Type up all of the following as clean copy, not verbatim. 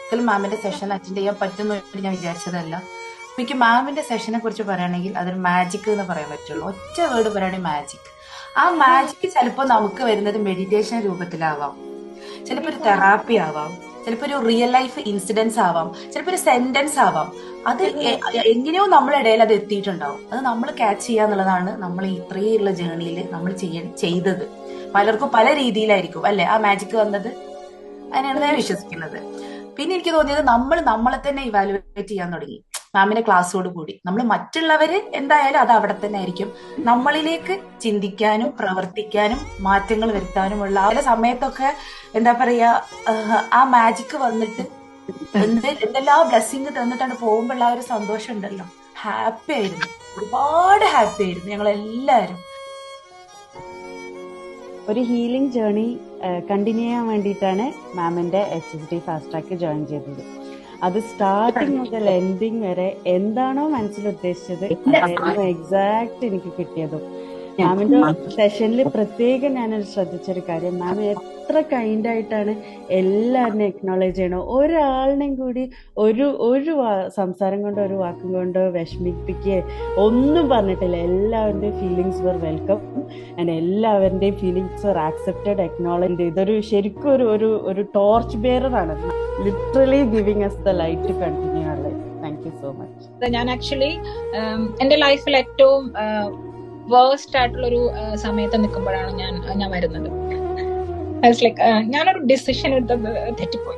ഒരിക്കലും മാമിന്റെ session attend ചെയ്യാൻ പറ്റുമെന്ന് ഞാൻ വിചാരിച്ചതല്ല. എനിക്ക് മാമിന്റെ സെഷനെ കുറിച്ച് പറയുകയാണെങ്കിൽ അതൊരു മാജിക് എന്ന് പറയാൻ പറ്റുള്ളൂ. ഒറ്റ വേർഡ് പറയുകയാണെങ്കിൽ മാജിക്. ആ മാജിക് ചിലപ്പോൾ നമുക്ക് വരുന്നത് മെഡിറ്റേഷൻ രൂപത്തിലാവാം, ചിലപ്പോൾ ഒരു തെറാപ്പി ആവാം, ചിലപ്പോൾ ഒരു റിയൽ ലൈഫ് ഇൻസിഡൻസ് ആവാം, ചിലപ്പോൾ ഒരു സെന്റൻസ് ആവാം. അത് എങ്ങനെയോ നമ്മുടെ ഇടയിൽ അത് എത്തിയിട്ടുണ്ടാവും. അത് നമ്മൾ ക്യാച്ച് ചെയ്യുക എന്നുള്ളതാണ് നമ്മൾ ഇത്രയുള്ള ജേർണിയിൽ നമ്മൾ ചെയ്തത്. പലർക്കും പല രീതിയിലായിരിക്കും അല്ലെ ആ മാജിക് വന്നത്. അതിനാണ് ഞാൻ വിശ്വസിക്കുന്നത്. പിന്നെ എനിക്ക് തോന്നിയത് നമ്മൾ നമ്മളെ തന്നെ ഇവാലുവേറ്റ് ചെയ്യാൻ തുടങ്ങി മാമിന്റെ ക്ലാസ്സോട് കൂടി. നമ്മൾ മറ്റുള്ളവര് എന്തായാലും അത് അവിടെ തന്നെ ആയിരിക്കും. നമ്മളിലേക്ക് ചിന്തിക്കാനും പ്രവർത്തിക്കാനും മാറ്റങ്ങൾ വരുത്താനുമുള്ള ആ സമയത്തൊക്കെ എന്താ പറയാ, ആ മാജിക് വന്നിട്ട് എന്തെല്ലാം ബ്ലെസ്സിങ് തന്നിട്ടാണ് പോകുമ്പോഴുള്ള ആ ഒരു സന്തോഷം ഉണ്ടല്ലോ. ഹാപ്പി ആയിരുന്നു, ഒരുപാട് ഹാപ്പി ആയിരുന്നു ഞങ്ങൾ എല്ലാവരും. ഒരു ഹീലിംഗ് ജേർണി കണ്ടിന്യൂ ചെയ്യാൻ വേണ്ടിയിട്ടാണ് മാമിന്റെ HSD ഫാസ്റ്റ് ട്രാക്ക് ജോയിൻ ചെയ്തത്. അത് സ്റ്റാർട്ടിങ് മുതൽ എൻഡിങ് വരെ എന്താണോ മനസ്സിൽ ഉദ്ദേശിച്ചത് അതായിരുന്നു എക്സാക്ട് എനിക്ക് കിട്ടിയതും. മാമിന്റെ സെഷനിൽ പ്രത്യേകം ഞാനത് ശ്രദ്ധിച്ചൊരു കാര്യം, മാം എത്ര കൈൻഡ് ആയിട്ടാണ് എല്ലാവരും എക്നോളജ് ചെയ്യണം. ഒരാളിനെയും കൂടി ഒരു സംസാരം കൊണ്ടോ ഒരു വാക്കും കൊണ്ടോ വിഷമിപ്പിക്കുകയോ ഒന്നും പറഞ്ഞിട്ടില്ല. എല്ലാവരുടെയും ഫീലിങ്സ് വർ വെൽക്കം ആൻഡ് എല്ലാവരുടെയും ഫീലിങ്സ് വർ ആക്സെപ്റ്റഡ്, അക്നോളജ്. ഇതൊരു ശരിക്കും ഒരു ടോർച്ച് ബെയറർ ആണ്, literally giving us the light to continue our life. Thank you so much. ഞാൻ ആക്ച്വലി എന്റെ ലൈഫിൽ ഏറ്റവും വേഴ്സ്റ്റ് ആയിട്ടുള്ളൊരു സമയത്ത് നിൽക്കുമ്പോഴാണ് ഞാൻ വരുന്നത്. ലൈക്ക് ഞാനൊരു ഡിസിഷൻ എടുത്തത് തെറ്റിപ്പോയി.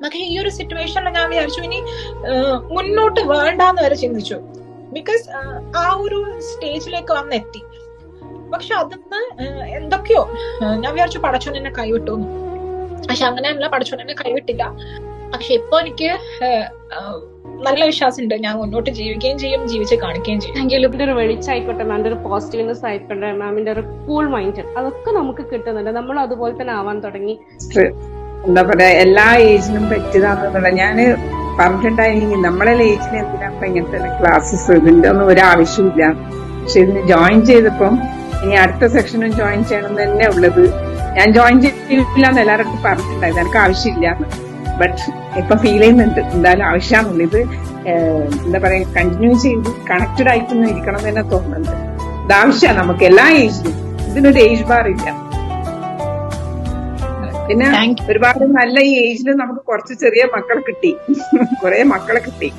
പക്ഷേ ഈ ഒരു സിറ്റുവേഷനിൽ ഞാൻ വിചാരിച്ചു ഇനി മുന്നോട്ട് വേണ്ടാന്ന് വരെ ചിന്തിച്ചു. ബിക്കോസ് ആ ഒരു സ്റ്റേജിലേക്ക് വന്നെത്തി. പക്ഷെ അതിന്ന് എന്തൊക്കെയോ ഞാൻ വിചാരിച്ചു പടച്ചോൻ എന്നെ കൈവിട്ടു. പക്ഷെ അങ്ങനെയല്ല, പടച്ചോൻ എന്നെ കൈവിട്ടില്ല. പക്ഷെ ഇപ്പൊ എനിക്ക് നല്ല വിശ്വാസമുണ്ട്, ഞാൻ മുന്നോട്ട് ജീവിക്കുകയും ചെയ്യും, ജീവിച്ച് കാണിക്കുകയും ചെയ്യും. എങ്കിലും ഒരു വെളിച്ചായിക്കോട്ടെ, മാമിന്റെ ഒരു പോസിറ്റീവ്നെസ് ആയിക്കോട്ടെ, മാമിന്റെ ഒരു കൂൾ മൈൻഡ്, അതൊക്കെ നമുക്ക് കിട്ടുന്നുണ്ട്. നമ്മൾ അതുപോലെ തന്നെ ആവാൻ തുടങ്ങി. എന്താ പറയാ, എല്ലാ ഏജിനും പറ്റിയതാണെന്നുള്ള ഞാന് പറഞ്ഞിട്ടുണ്ടായിരുന്നെങ്കിൽ നമ്മളെ ഏജിന് എന്തിനാ ഇങ്ങനത്തെ ക്ലാസ്സസ്, ഇതിന്റെ ഒന്നും ഒരു ആവശ്യമില്ല. പക്ഷെ ഇതിന് ജോയിൻ ചെയ്തപ്പം ഇനി അടുത്ത സെക്ഷനും ജോയിൻ ചെയ്യണം തന്നെ ഉള്ളത്. ഞാൻ ജോയിൻ ചെയ്യില്ല എന്ന് എല്ലാവരും പറഞ്ഞിട്ടുണ്ടായിരുന്നു, എനിക്ക് ആവശ്യമില്ല. ബട്ട് ഇപ്പൊ ഫീൽ ചെയ്യുന്നുണ്ട് എന്തായാലും ആവശ്യമാണുള്ളൂ. ഇത് എന്താ പറയാ, കണ്ടിന്യൂ ചെയ്ത് കണക്റ്റഡ് ആയിട്ടൊന്നും ഇരിക്കണം എന്ന് തന്നെ തോന്നുന്നുണ്ട്. ഇത് ആവശ്യമാണ് നമുക്ക് എല്ലാ ഏജിലും. ഇതിനൊരു ഏജ് ബാർ ഇല്ല. പിന്നെ ഒരുപാട് നല്ല ഈ ഏജിൽ നമുക്ക് കുറച്ച് ചെറിയ മക്കളെ കിട്ടി, കുറെ മക്കളെ കിട്ടി.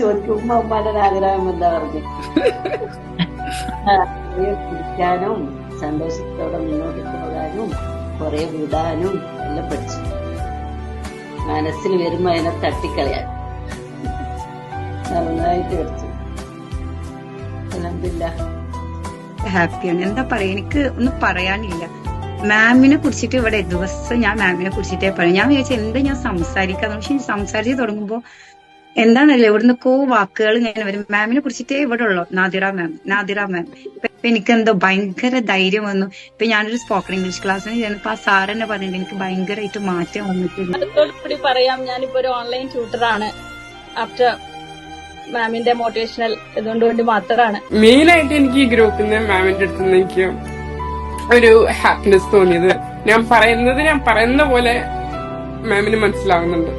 ചോദിക്കുമ്പോ ഉമ്മാരുടെ ആഗ്രഹം എന്താ പറഞ്ഞു, കുടിക്കാനും സന്തോഷത്തോടെ മുന്നോട്ട് പോകാനും കുറെ വിടാനും എല്ലാം പഠിച്ചു. മനസ്സിൽ വരുമ്പോ അതിനെ തട്ടിക്കളയാൻ നന്നായിട്ട് പഠിച്ചു. ഹാപ്പിയാണ്. എന്താ പറയാ, എനിക്ക് ഒന്നും പറയാനില്ല. മാമിനെ കുറിച്ചിട്ട് ഇവിടെ ദിവസം ഞാൻ മാമിനെ കുറിച്ചിട്ടേ പറയും. ഞാൻ വിചാരിച്ചു എന്താ ഞാൻ സംസാരിക്കാന്ന്. പക്ഷെ സംസാരിച്ച് തുടങ്ങുമ്പോ എന്താണല്ലോ ഇവിടുന്നൊക്കെ വാക്കുകൾ ഇങ്ങനെ വരും. മാമിനെ കുറിച്ചിട്ടേ ഇവിടെ ഉള്ളു, നാദിറ മാം. ഇപ്പൊ എനിക്ക് എന്തോ ഭയങ്കര ധൈര്യം വന്നു. ഇപ്പൊ ഞാനൊരു സ്പോക്കൺ ഇംഗ്ലീഷ് ക്ലാസ്സിന് ചെന്നപ്പോ ആ സാറെന്നെ പറഞ്ഞിട്ട് എനിക്ക് ഭയങ്കരമായിട്ട് മാറ്റം വന്നിട്ടുണ്ട്. അതോടുകൂടി പറയാം, ഞാനിപ്പോ ഒരു ഓൺലൈൻ ട്യൂട്ടറാണ്. ആഫ്റ്റർ മാമിന്റെ മോട്ടിവേഷണൽ ഇതുകൊണ്ട് വേണ്ടി മാത്രമാണ്. മെയിൻ ആയിട്ട് എനിക്ക് ഈ ഗ്രൂപ്പിൽ നിന്ന് മാമിന്റെ അടുത്ത് നിന്ന് എനിക്ക് ഒരു ഹാപ്പിനെസ് തോന്നിയത്. ഞാൻ പറയുന്ന പോലെ മാമിന് മനസ്സിലാവുന്നുണ്ട്.